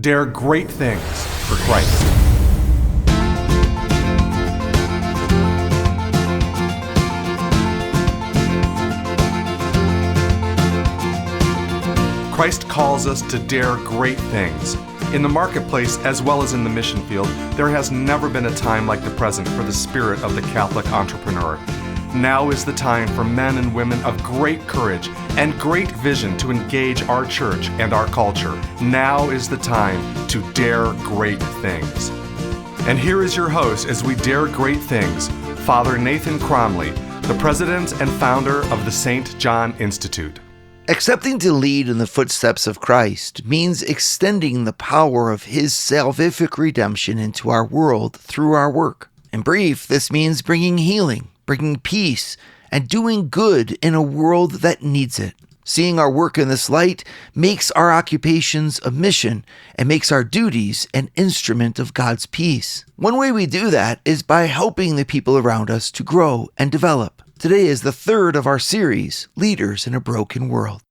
Dare great things for Christ. Christ calls us to dare great things. In the marketplace, as well as in the mission field, there has never been a time like the present for the spirit of the Catholic entrepreneur. Now is the time for men and women of great courage and great vision to engage our church and our culture. Now is the time to dare great things. And here is your host as we dare great things, Father Nathan Cromley, the president and founder of the St. John Institute. Accepting to lead in the footsteps of Christ means extending the power of His salvific redemption into our world through our work. In brief, this means bringing healing, bringing peace, and doing good in a world that needs it. Seeing our work in this light makes our occupations a mission and makes our duties an instrument of God's peace. One way we do that is by helping the people around us to grow and develop. Today is the third of our series, Leaders in a Broken World.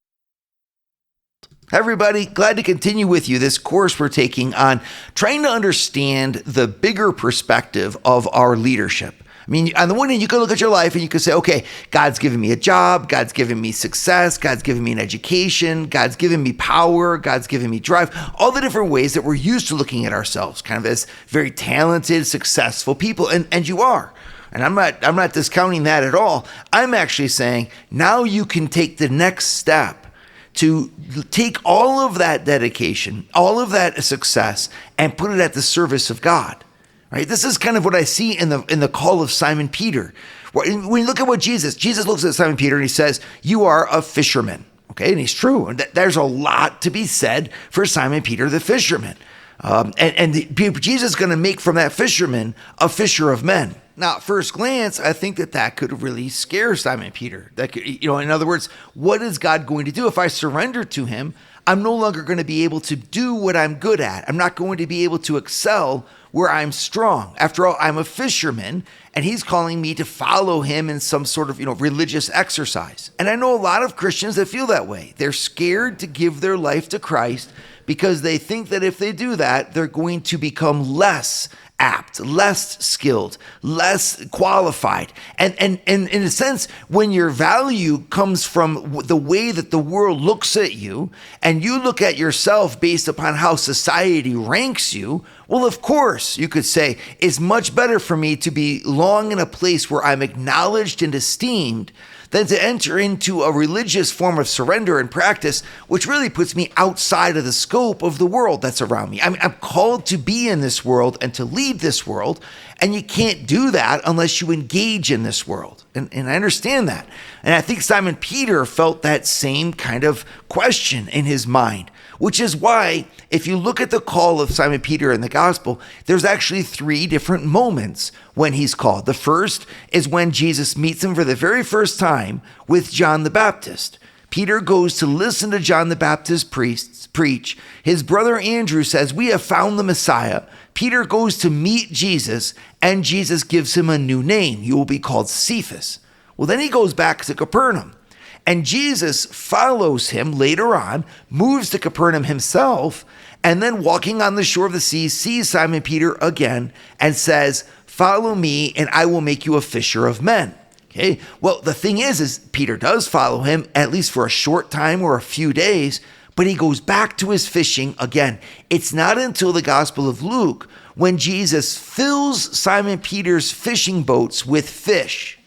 Hi everybody, glad to continue with you this course we're taking on trying to understand the bigger perspective of our leadership. I mean, on the one hand, you can look at your life and you can say, okay, God's given me a job, God's given me success, God's given me an education, God's given me power, God's given me drive, all the different ways that we're used to looking at ourselves, kind of as very talented, successful people, and you are. And I'm not discounting that at all. I'm actually saying now you can take the next step to take all of that dedication, all of that success, and put it at the service of God. Right? This is kind of what I see in the call of Simon Peter. When you look at what Jesus looks at Simon Peter and he says, "You are a fisherman." Okay, and he's true. And there's a lot to be said for Simon Peter, the fisherman. Jesus is going to make from that fisherman a fisher of men. Now, at first glance, I think that could really scare Simon Peter. That could, in other words, what is God going to do if I surrender to Him? I'm no longer going to be able to do what I'm good at. I'm not going to be able to excel where I'm strong. After all, I'm a fisherman, and He's calling me to follow Him in some sort of, religious exercise. And I know a lot of Christians that feel that way. They're scared to give their life to Christ because they think that if they do that, they're going to become less apt, less skilled, less qualified. And in a sense, when your value comes from the way that the world looks at you, and you look at yourself based upon how society ranks you, well, of course, you could say, it's much better for me to belong in a place where I'm acknowledged and esteemed than to enter into a religious form of surrender and practice, which really puts me outside of the scope of the world that's around me. I'm called to be in this world and to lead this world, and you can't do that unless you engage in this world. And I understand that. And I think Simon Peter felt that same kind of question in his mind, which is why, if you look at the call of Simon Peter in the gospel, there's actually 3 different moments when he's called. The first is when Jesus meets him for the very first time with John the Baptist. Peter goes to listen to John the Baptist preach. His brother Andrew says, "We have found the Messiah." Peter goes to meet Jesus, and Jesus gives him a new name. You will be called Cephas. Well, then he goes back to Capernaum. And Jesus follows him later on, moves to Capernaum himself, and then walking on the shore of the sea, sees Simon Peter again and says, "Follow me and I will make you a fisher of men." Okay. Well, the thing is Peter does follow him, at least for a short time or a few days, but he goes back to his fishing again. It's not until the Gospel of Luke when Jesus fills Simon Peter's fishing boats with fish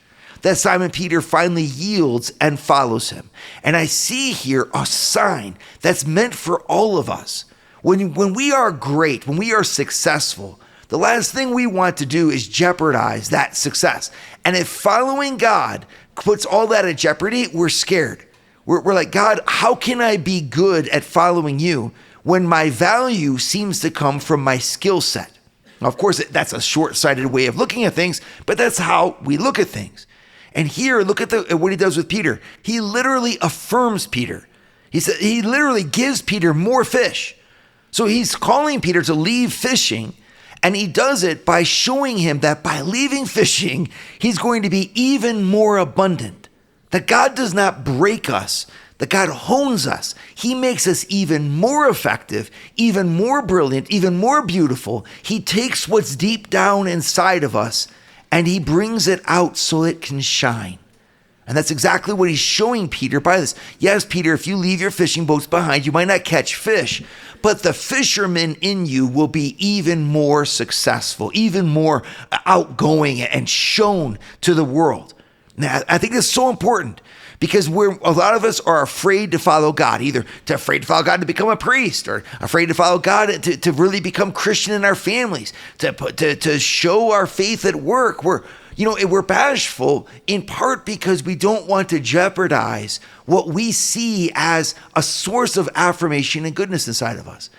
that Simon Peter finally yields and follows him. And I see here a sign that's meant for all of us. When we are great, when we are successful, the last thing we want to do is jeopardize that success. And if following God puts all that at jeopardy, we're scared. We're like, "God, how can I be good at following you when my value seems to come from my skill set?" Now, of course, that's a short-sighted way of looking at things, but that's how we look at things. And here, look at what he does with Peter. He literally affirms Peter. He literally gives Peter more fish. So he's calling Peter to leave fishing, and he does it by showing him that by leaving fishing, he's going to be even more abundant. That God does not break us that God hones us. He makes us even more effective, even more brilliant, even more beautiful. He takes what's deep down inside of us and he brings it out so it can shine. And that's exactly what he's showing Peter by this. Yes, Peter, if you leave your fishing boats behind, you might not catch fish, but the fisherman in you will be even more successful, even more outgoing and shown to the world. Now, I think that's so important because a lot of us are afraid to follow God, either afraid to follow God to become a priest or afraid to follow God to really become Christian in our families, to show our faith at work. We're bashful in part because we don't want to jeopardize what we see as a source of affirmation and goodness inside of us.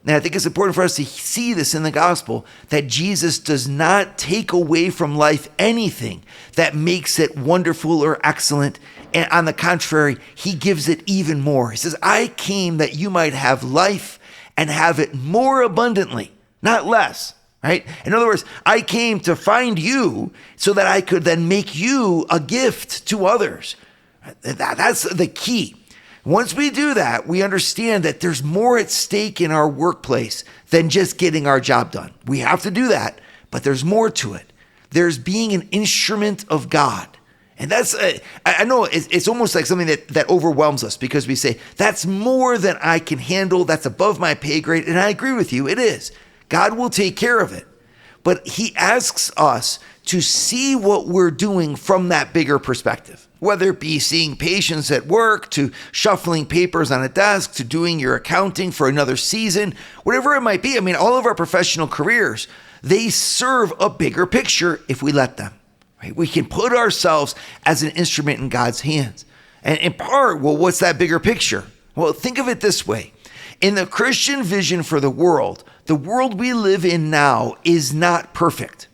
And I think it's important for us to see this in the gospel, that Jesus does not take away from life anything that makes it wonderful or excellent. And on the contrary, he gives it even more. He says, I came that you might have life and have it more abundantly, not less. Right? In other words, I came to find you so that I could then make you a gift to others. That's the key. Once we do that, we understand that there's more at stake in our workplace than just getting our job done. We have to do that, but there's more to it. There's being an instrument of God. And that's, I know it's almost like something that overwhelms us because we say, that's more than I can handle. That's above my pay grade. And I agree with you. It is. God will take care of it. But he asks us to see what we're doing from that bigger perspective, whether it be seeing patients at work, to shuffling papers on a desk, to doing your accounting for another season, whatever it might be. I mean, all of our professional careers, they serve a bigger picture if we let them. Right? We can put ourselves as an instrument in God's hands. And in part, well, what's that bigger picture? Well, think of it this way. In the Christian vision for the world we live in now is not perfect.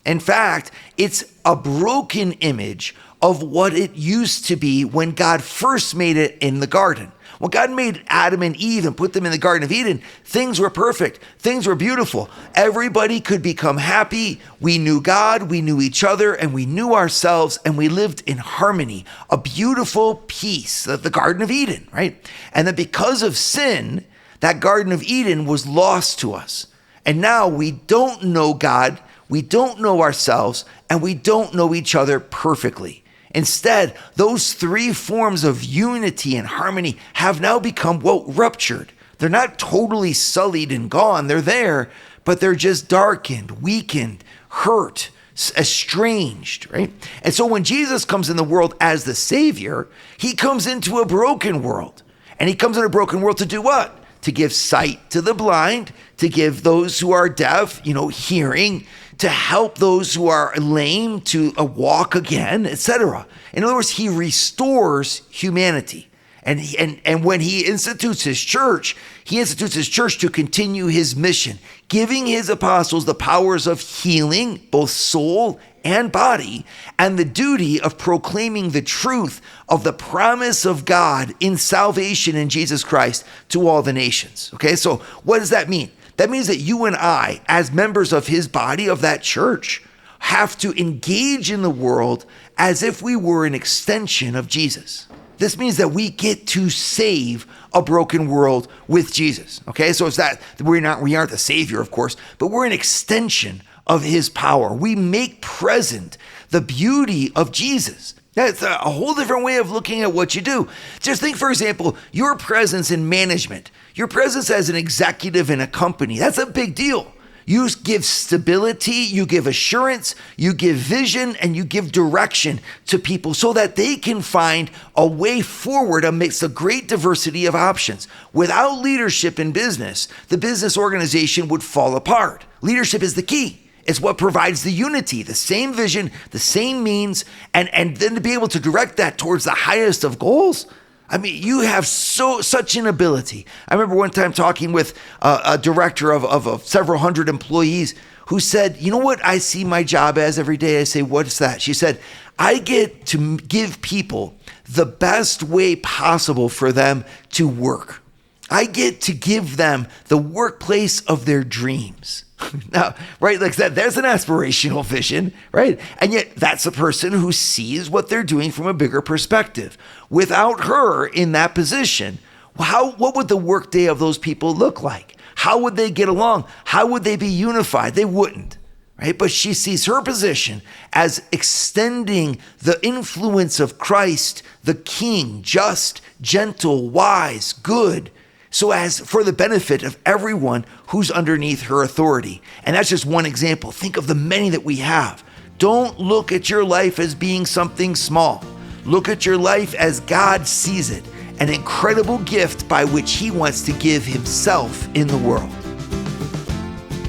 In fact, it's a broken image of what it used to be when God first made it in the garden. When God made Adam and Eve and put them in the Garden of Eden, things were perfect. Things were beautiful. Everybody could become happy. We knew God, we knew each other, and we knew ourselves, and we lived in harmony, a beautiful peace, the Garden of Eden, right? And that because of sin, that Garden of Eden was lost to us. And now we don't know God, we don't know ourselves, and we don't know each other perfectly. Instead, those three forms of unity and harmony have now become, ruptured. They're not totally sullied and gone. They're there, but they're just darkened, weakened, hurt, estranged, right? And so when Jesus comes in the world as the Savior, he comes into a broken world. And he comes in a broken world to do what? To give sight to the blind, to give those who are deaf, hearing, to help those who are lame to walk again, etc. In other words, he restores humanity. And when he institutes his church to continue his mission, giving his apostles the powers of healing, both soul and body, and the duty of proclaiming the truth of the promise of God in salvation in Jesus Christ to all the nations. Okay, so what does that mean? That means that you and I, as members of his body, of that church, have to engage in the world as if we were an extension of Jesus. This means that we get to save a broken world with Jesus. Okay, so it's that we aren't the Savior, of course, but we're an extension of his power. We make present the beauty of Jesus. That's a whole different way of looking at what you do. Just think, for example, your presence in management, your presence as an executive in a company. That's a big deal. You give stability, you give assurance, you give vision, and you give direction to people so that they can find a way forward amidst a great diversity of options. Without leadership in business, the business organization would fall apart. Leadership is the key. It's what provides the unity, the same vision, the same means, and then to be able to direct that towards the highest of goals. I mean, you have such an ability. I remember one time talking with a director of several hundred employees who said, you know what I see my job as every day? I say, what's that? She said, I get to give people the best way possible for them to work. I get to give them the workplace of their dreams. Now, right, like that, there's an aspirational vision, right? And yet that's a person who sees what they're doing from a bigger perspective. Without her in that position, what would the workday of those people look like? How would they get along? How would they be unified? They wouldn't, right? But she sees her position as extending the influence of Christ, the King, just, gentle, wise, good, so as for the benefit of everyone who's underneath her authority. And that's just one example. Think of the many that we have. Don't look at your life as being something small. Look at your life as God sees it, an incredible gift by which he wants to give himself in the world.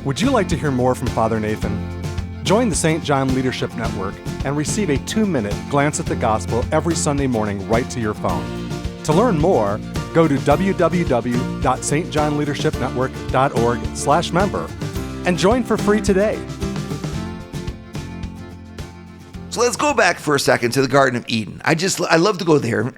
Would you like to hear more from Father Nathan? Join the St. John Leadership Network and receive a 2-minute glance at the gospel every Sunday morning right to your phone. To learn more, go to www.stjohnleadershipnetwork.org/member and join for free today. So let's go back for a second to the Garden of Eden. I love to go there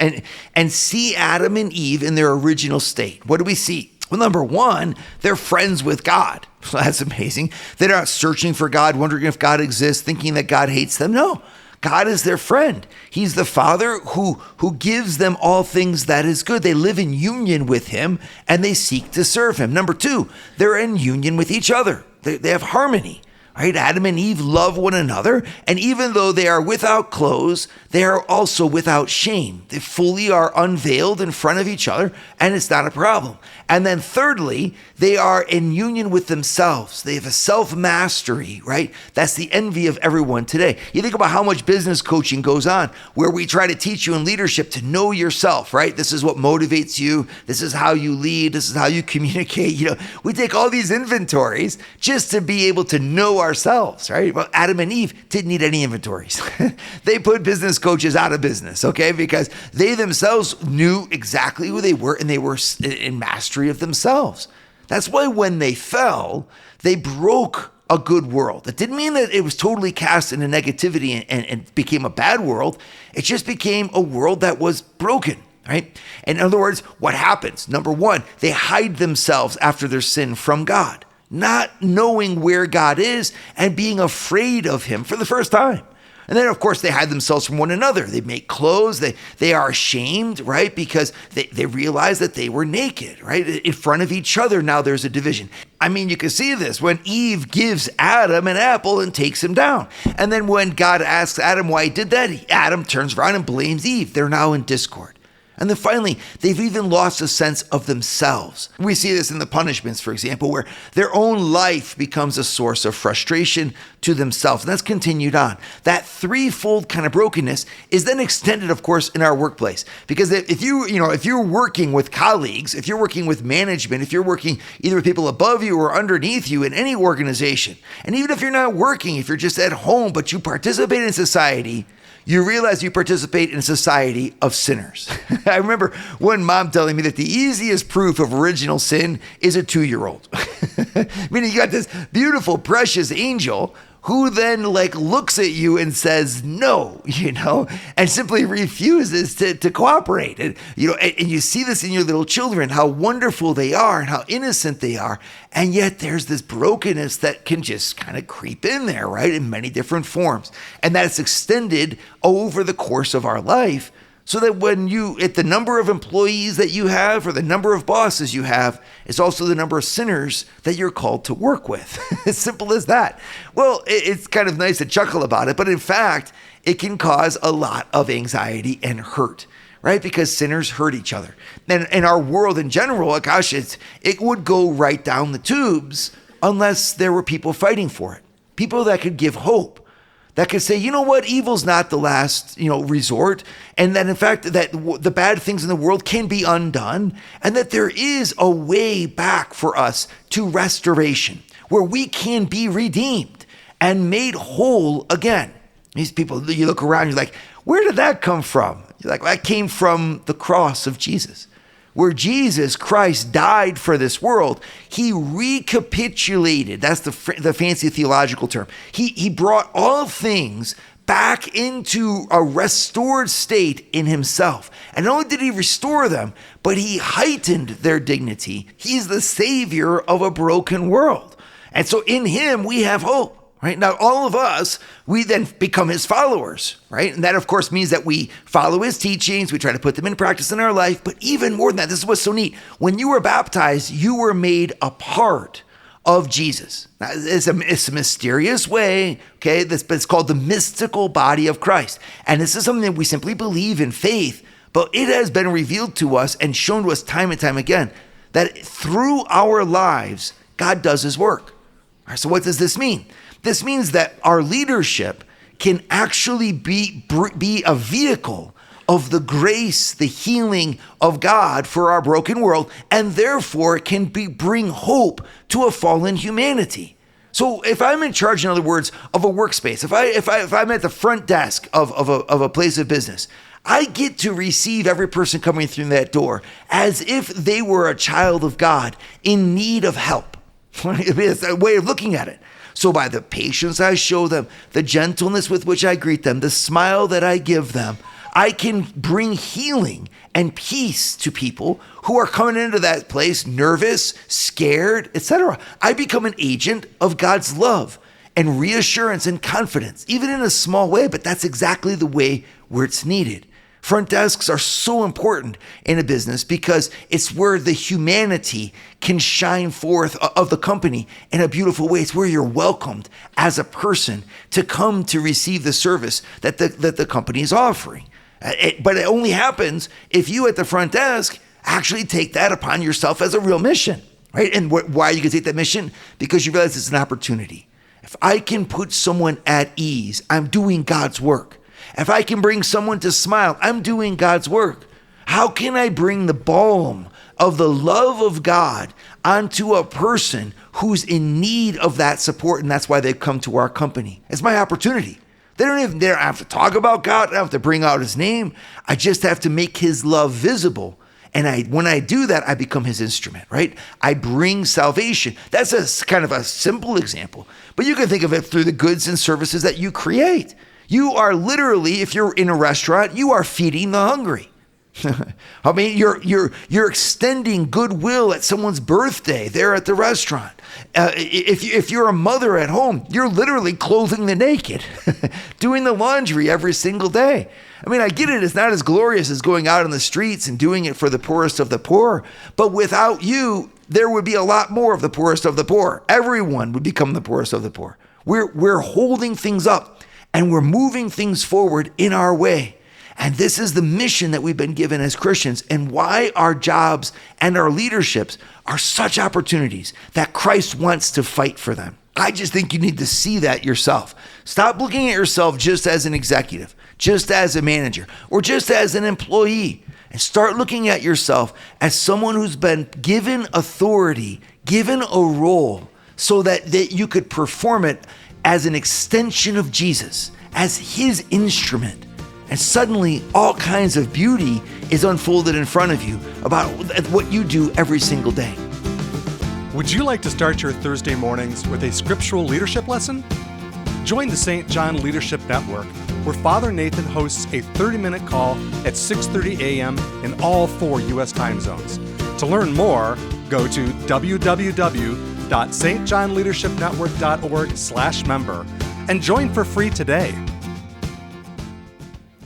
and see Adam and Eve in their original state. What do we see? Well, number one, they're friends with God. That's amazing. They're not searching for God, wondering if God exists, thinking that God hates them. No, God is their friend. He's the Father who gives them all things that is good. They live in union with him and they seek to serve him. Number two, they're in union with each other. They have harmony. Right? Adam and Eve love one another, and even though they are without clothes, they are also without shame. They fully are unveiled in front of each other, and it's not a problem. And then thirdly, they are in union with themselves. They have a self-mastery, right? That's the envy of everyone today. You think about how much business coaching goes on, where we try to teach you in leadership to know yourself, right? This is what motivates you. This is how you lead. This is how you communicate. We take all these inventories just to be able to know ourselves, right? Well, Adam and Eve didn't need any inventories. They put business coaches out of business, okay? Because they themselves knew exactly who they were, and they were in mastery of themselves. That's why when they fell, they broke a good world. It didn't mean that it was totally cast into negativity and became a bad world. It just became a world that was broken, right? In other words, what happens? Number one, they hide themselves after their sin from God, not knowing where God is and being afraid of him for the first time. And then, of course, they hide themselves from one another. They make clothes. They are ashamed, right? Because they realize that they were naked, right? In front of each other, now there's a division. I mean, you can see this when Eve gives Adam an apple and takes him down. And then when God asks Adam why he did that, Adam turns around and blames Eve. They're now in discord. And then finally, they've even lost a sense of themselves. We see this in the punishments, for example, where their own life becomes a source of frustration to themselves. And that's continued on. That threefold kind of brokenness is then extended, of course, in our workplace. Because if you're working with colleagues, if you're working with management, if you're working either with people above you or underneath you in any organization, and even if you're not working, if you're just at home, but you participate in society, you realize you participate in a society of sinners. I remember one mom telling me that the easiest proof of original sin is a 2-year-old. Meaning you got this beautiful, precious angel who then looks at you and says no, and simply refuses to cooperate. And you see this in your little children, how wonderful they are and how innocent they are. And yet there's this brokenness that can just kind of creep in there, right? In many different forms. And that's extended over the course of our life. So that when the number of employees that you have or the number of bosses you have is also the number of sinners that you're called to work with. As simple as that. Well, it's kind of nice to chuckle about it, but in fact, it can cause a lot of anxiety and hurt, right? Because sinners hurt each other. And in our world in general, it would go right down the tubes unless there were people fighting for it. People that could give hope. That could say, you know what, evil's not the last, resort, and that in fact that the bad things in the world can be undone, and that there is a way back for us to restoration, where we can be redeemed and made whole again. These people, you look around, you're like, where did that come from? You're like, that came from the cross of Jesus. Where Jesus Christ died for this world, he recapitulated, that's the fancy theological term. He brought all things back into a restored state in himself. And not only did he restore them, but he heightened their dignity. He's the savior of a broken world. And so in him, we have hope. Right? Now, all of us, we then become his followers, right? And that, of course, means that we follow his teachings. We try to put them in practice in our life. But even more than that, this is what's so neat. When you were baptized, you were made a part of Jesus. Now, it's a mysterious way, okay? But it's called the mystical body of Christ. And this is something that we simply believe in faith, but it has been revealed to us and shown to us time and time again that through our lives, God does his work. All right, so what does this mean? This means that our leadership can actually be a vehicle of the grace, the healing of God for our broken world, and therefore can bring hope to a fallen humanity. So if I'm in charge, in other words, of a workspace, if I'm at the front desk of a place of business, I get to receive every person coming through that door as if they were a child of God in need of help. It's a way of looking at it. So by the patience I show them, the gentleness with which I greet them, the smile that I give them, I can bring healing and peace to people who are coming into that place nervous, scared, etc. I become an agent of God's love and reassurance and confidence, even in a small way, but that's exactly the way where it's needed. Front desks are so important in a business because it's where the humanity can shine forth of the company in a beautiful way. It's where you're welcomed as a person to come to receive the service that the company is offering. But it only happens if you at the front desk actually take that upon yourself as a real mission, right? And why you can take that mission? Because you realize it's an opportunity. If I can put someone at ease, I'm doing God's work. If I can bring someone to smile, I'm doing God's work. How can I bring the balm of the love of God onto a person who's in need of that support? And that's why they've come to our company. It's my opportunity. They don't have to talk about God. I don't have to bring out his name. I just have to make his love visible. And when I do that, I become his instrument, right? I bring salvation. That's a kind of a simple example, but you can think of it through the goods and services that you create. You are literally, if you're in a restaurant, you are feeding the hungry. I mean, you're extending goodwill at someone's birthday there at the restaurant. If you're a mother at home, you're literally clothing the naked, doing the laundry every single day. I mean, I get it. It's not as glorious as going out on the streets and doing it for the poorest of the poor. But without you, there would be a lot more of the poorest of the poor. Everyone would become the poorest of the poor. We're holding things up. And we're moving things forward in our way. And this is the mission that we've been given as Christians and why our jobs and our leaderships are such opportunities that Christ wants to fight for them. I just think you need to see that yourself. Stop looking at yourself just as an executive, just as a manager, or just as an employee. And start looking at yourself as someone who's been given authority, given a role so that you could perform it as an extension of Jesus, as his instrument. And suddenly all kinds of beauty is unfolded in front of you about what you do every single day. Would you like to start your Thursday mornings with a scriptural leadership lesson? Join the St. John Leadership Network, where Father Nathan hosts a 30-minute call at 6:30 a.m. in all 4 U.S. time zones. To learn more, go to www.stjohnleadershipnetwork.org/member and join for free today.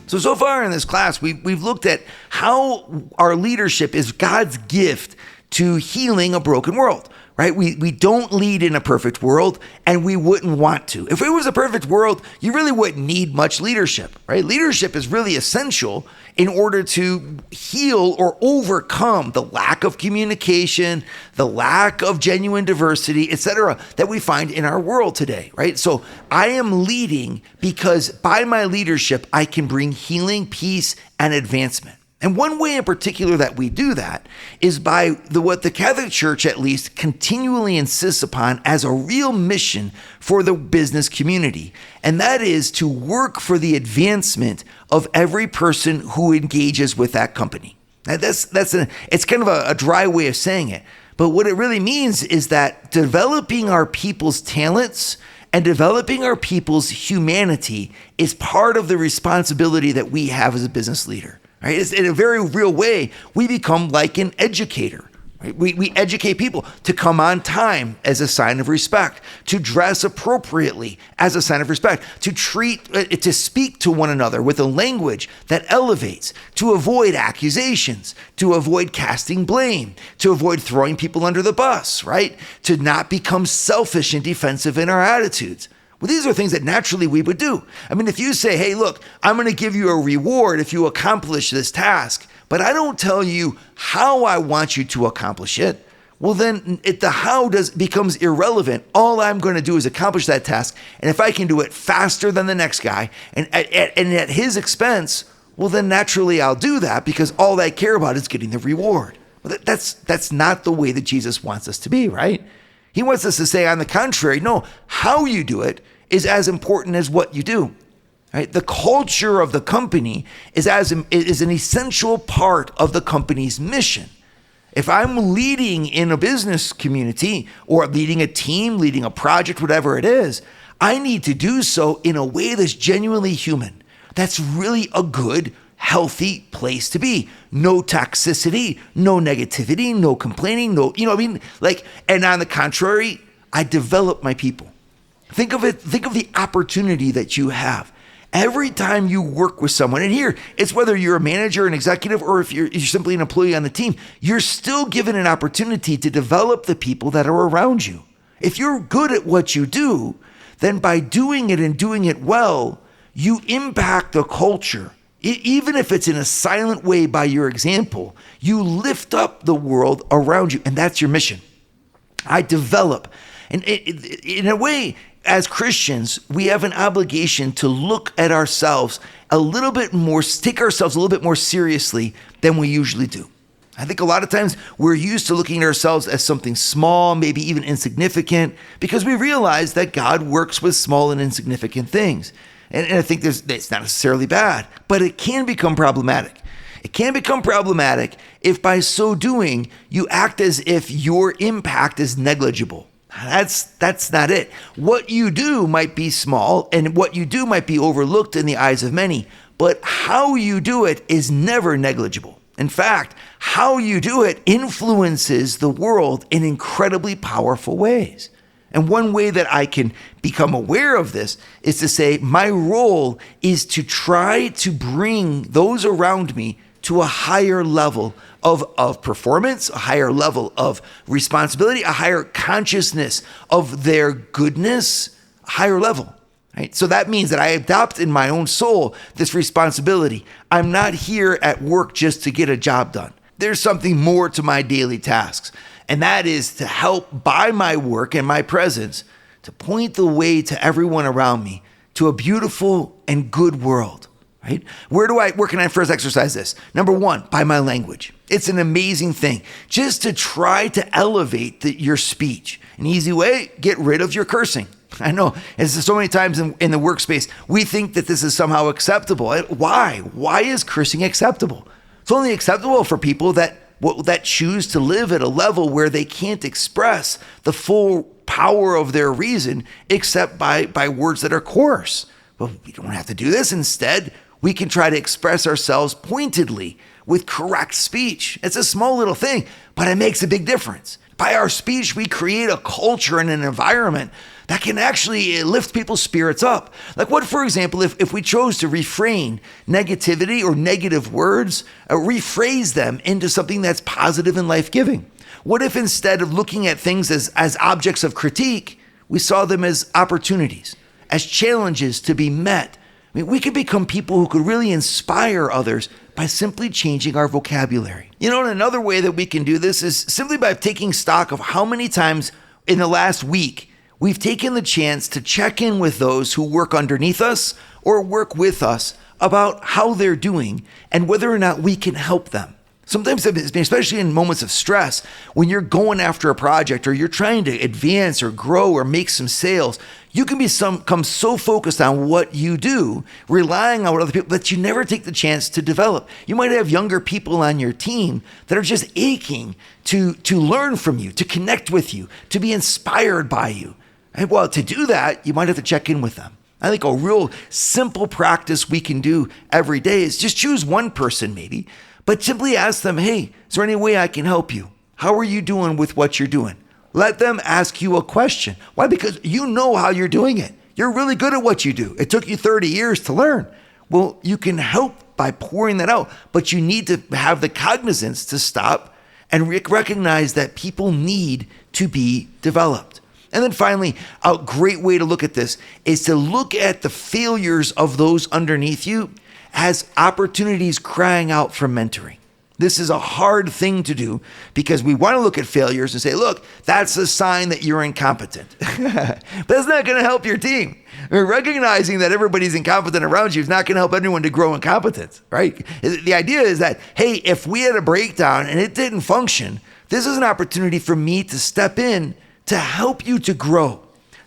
So far in this class, we've looked at how our leadership is God's gift to healing a broken world, right? We don't lead in a perfect world, and we wouldn't want to. If it was a perfect world, you really wouldn't need much leadership, right? Leadership is really essential in order to heal or overcome the lack of communication, the lack of genuine diversity, etc., that we find in our world today, right? So I am leading because by my leadership, I can bring healing, peace, and advancement. And one way in particular that we do that is by what the Catholic Church at least continually insists upon as a real mission for the business community. And that is to work for the advancement of every person who engages with that company. Now it's kind of a dry way of saying it. But what it really means is that developing our people's talents and developing our people's humanity is part of the responsibility that we have as a business leader. Right? In a very real way, we become like an educator. Right? We educate people to come on time as a sign of respect, to dress appropriately as a sign of respect, to speak to one another with a language that elevates, to avoid accusations, to avoid casting blame, to avoid throwing people under the bus, right? To not become selfish and defensive in our attitudes. Well, these are things that naturally we would do. I mean, if you say, hey, look, I'm going to give you a reward if you accomplish this task, but I don't tell you how I want you to accomplish it, well, then the how becomes irrelevant. All I'm going to do is accomplish that task. And if I can do it faster than the next guy and at his expense, well, then naturally I'll do that because all I care about is getting the reward. Well, that's not the way that Jesus wants us to be, right? He wants us to say, on the contrary, no, how you do it is as important as what you do. Right? The culture of the company is an essential part of the company's mission. If I'm leading in a business community or leading a team, leading a project, whatever it is, I need to do so in a way that's genuinely human. That's really a good, healthy place to be. No toxicity, no negativity, no complaining, and on the contrary, I develop my people. Think of the opportunity that you have. Every time you work with someone, and here, it's whether you're a manager, an executive, or if you're simply an employee on the team, you're still given an opportunity to develop the people that are around you. If you're good at what you do, then by doing it and doing it well, you impact the culture. Even if it's in a silent way by your example, you lift up the world around you, and that's your mission. I develop. And in a way, as Christians, we have an obligation to look at ourselves a little bit more, take ourselves a little bit more seriously than we usually do. I think a lot of times we're used to looking at ourselves as something small, maybe even insignificant, because we realize that God works with small and insignificant things. And I think it's not necessarily bad, but it can become problematic. It can become problematic if by so doing, you act as if your impact is negligible. That's not it. What you do might be small and what you do might be overlooked in the eyes of many, but how you do it is never negligible. In fact, how you do it influences the world in incredibly powerful ways. And one way that I can become aware of this is to say, my role is to try to bring those around me to a higher level of performance, a higher level of responsibility, a higher consciousness of their goodness, a higher level. Right? So that means that I adopt in my own soul this responsibility. I'm not here at work just to get a job done. There's something more to my daily tasks, and that is to help by my work and my presence to point the way to everyone around me to a beautiful and good world. Right? Where can I first exercise this? Number one, by my language. It's an amazing thing just to try to elevate your speech. An easy way, get rid of your cursing. I know, as so many times in the workspace, we think that this is somehow acceptable. Why? Why is cursing acceptable? It's only acceptable for people that choose to live at a level where they can't express the full power of their reason except by words that are coarse. Well, we don't have to do this. Instead, we can try to express ourselves pointedly with correct speech. It's a small little thing, but it makes a big difference. By our speech, we create a culture and an environment that can actually lift people's spirits up. Like what, for example, if we chose to refrain negativity or negative words, rephrase them into something that's positive and life-giving? What if instead of looking at things as objects of critique, we saw them as opportunities, as challenges to be met? I mean, we could become people who could really inspire others by simply changing our vocabulary. You know, and another way that we can do this is simply by taking stock of how many times in the last week we've taken the chance to check in with those who work underneath us or work with us about how they're doing and whether or not we can help them. Sometimes, especially in moments of stress, when you're going after a project or you're trying to advance or grow or make some sales, you can become so focused on what you do, relying on other people, that you never take the chance to develop. You might have younger people on your team that are just aching to learn from you, to connect with you, to be inspired by you. And well, to do that, you might have to check in with them. I think a real simple practice we can do every day is just choose one person maybe, but simply ask them, hey, is there any way I can help you? How are you doing with what you're doing? Let them ask you a question. Why? Because you know how you're doing it. You're really good at what you do. It took you 30 years to learn. Well, you can help by pouring that out, but you need to have the cognizance to stop and recognize that people need to be developed. And then finally, a great way to look at this is to look at the failures of those underneath you as opportunities crying out for mentoring. This is a hard thing to do because we want to look at failures and say, look, that's a sign that you're incompetent. But that's not going to help your team. Recognizing that everybody's incompetent around you is not going to help anyone to grow in competence, right? The idea is that, hey, if we had a breakdown and it didn't function, this is an opportunity for me to step in to help you to grow,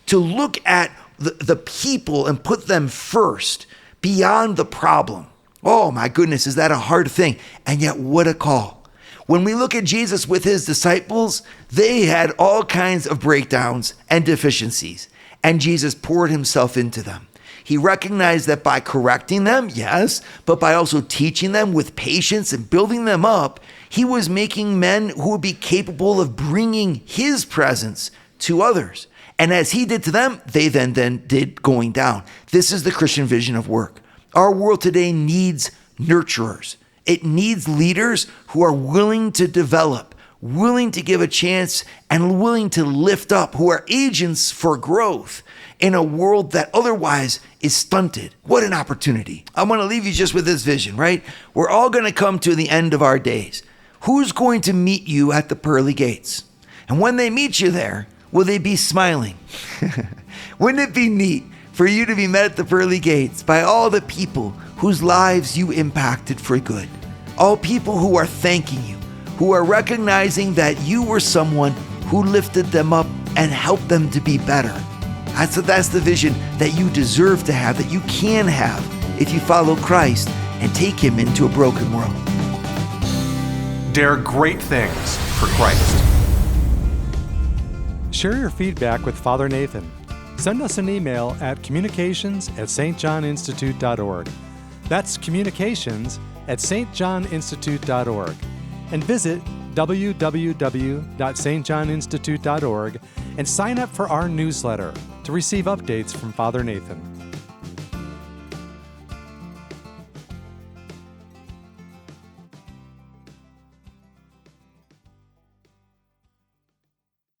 to look at the people and put them first beyond the problem. Oh my goodness, is that a hard thing? And yet what a call. When we look at Jesus with his disciples, they had all kinds of breakdowns and deficiencies, and Jesus poured himself into them. He recognized that by correcting them, yes, but by also teaching them with patience and building them up, he was making men who would be capable of bringing his presence to others. And as he did to them, they then did going down. This is the Christian vision of work. Our world today needs nurturers. It needs leaders who are willing to develop, willing to give a chance, and willing to lift up, who are agents for growth in a world that otherwise is stunted. What an opportunity. I want to leave you just with this vision, right? We're all going to come to the end of our days. Who's going to meet you at the pearly gates? And when they meet you there, will they be smiling? Wouldn't it be neat for you to be met at the pearly gates by all the people whose lives you impacted for good? All people who are thanking you, who are recognizing that you were someone who lifted them up and helped them to be better. That's the vision that you deserve to have, that you can have if you follow Christ and take him into a broken world. Dare great things for Christ. Share your feedback with Father Nathan. Send us an email at communications@stjohninstitute.org. That's communications@stjohninstitute.org. And visit www.stjohninstitute.org and sign up for our newsletter to receive updates from Father Nathan.